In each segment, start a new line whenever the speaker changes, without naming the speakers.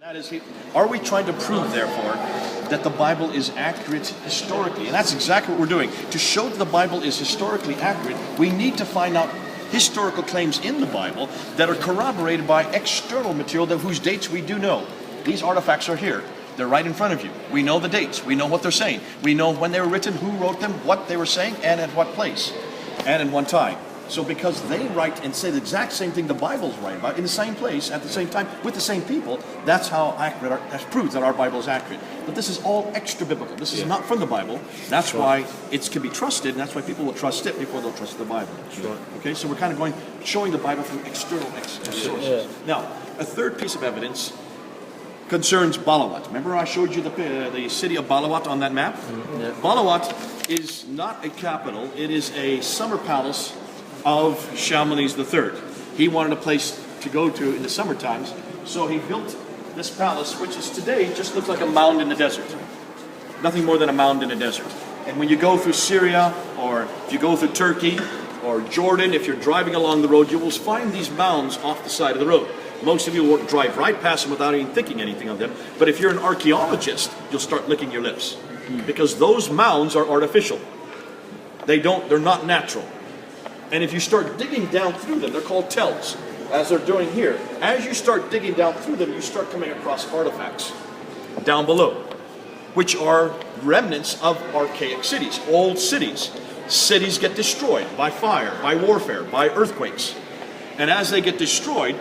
That is, are we trying to prove, therefore, that the Bible is accurate historically? And that's exactly what we're doing. To show that the Bible is historically accurate, we need to find out historical claims in the Bible that are corroborated by external material whose dates we do know. These artifacts are here. They're right in front of you. We know the dates. We know what they're saying. We know when they were written, who wrote them, what they were saying, and at what place, and in what time. So because they write and say the exact same thing the Bible's writing about in the same place, at the same time, with the same people, that's how accurate, that proves that our Bible is accurate. But this is all extra biblical. This is not from the Bible. That's why it can be trusted, and that's why people will trust it before they'll trust the Bible. Okay, so we're kind of showing the Bible from external sources. Now, a third piece of evidence concerns Balawat. Remember I showed you the city of Balawat on that map? Balawat is not a capital. It is a summer palace of Shalmanezer III. He wanted a place to go to in the summer times, so he built this palace, which is today just looks like a mound in the desert. Nothing more than a mound in the desert. And when you go through Syria, or if you go through Turkey, or Jordan, if you're driving along the road, you will find these mounds off the side of the road. Most of you will drive right past them without even thinking anything of them. But if you're an archaeologist, you'll start licking your lips. Because those mounds are artificial. They're not natural. And if you start digging down through them, they're called tells, as they're doing here. As you start digging down through them, you start coming across artifacts down below, which are remnants of archaic cities, old cities. Cities get destroyed by fire, by warfare, by earthquakes. And as they get destroyed,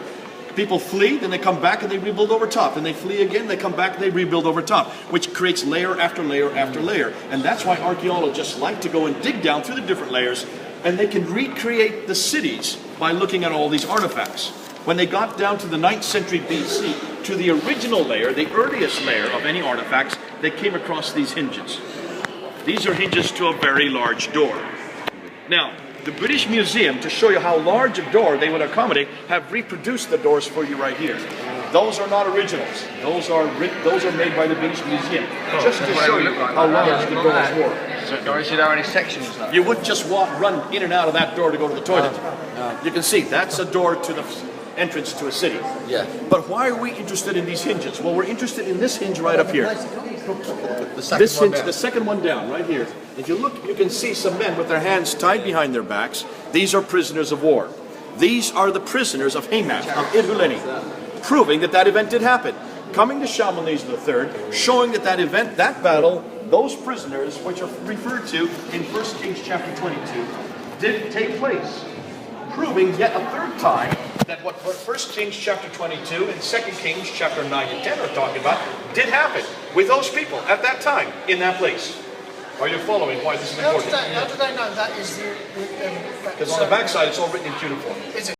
people flee, then they come back and they rebuild over top. And they flee again, they come back and they rebuild over top, which creates layer after layer after layer. And that's why archaeologists like to go and dig down through the different layers, and they can recreate the cities by looking at all these artifacts. When they got down to the 9th century BC, to the original layer, the earliest layer of any artifacts, they came across these hinges. These are hinges to a very large door. Now, the British Museum, to show you how large a door they would accommodate, have reproduced the doors for you right here. Those are not originals. Those are made by the British Museum, just to show you how large the doors were.
So, is there any sections though?
You wouldn't just run in and out of that door to go to the toilet. You can see that's a door to the entrance to a city.
Yeah.
But why are we interested in these hinges? Well, we're interested in this hinge right up here. The second one down, right here. If you look, you can see some men with their hands tied behind their backs. These are prisoners of war. These are the prisoners of Hamath, of Idhuleni, proving that event did happen. Coming to Shalmanezer III, showing that event, that battle, those prisoners, which are referred to in 1 Kings chapter 22, did take place. Proving yet a third time that what 1 Kings chapter 22 and 2 Kings chapter 9 and 10 are talking about did happen with those people at that time in that place. Are you following why this is important?
How do they know that is the...
Because on the backside it's all written in cuneiform.
Is it?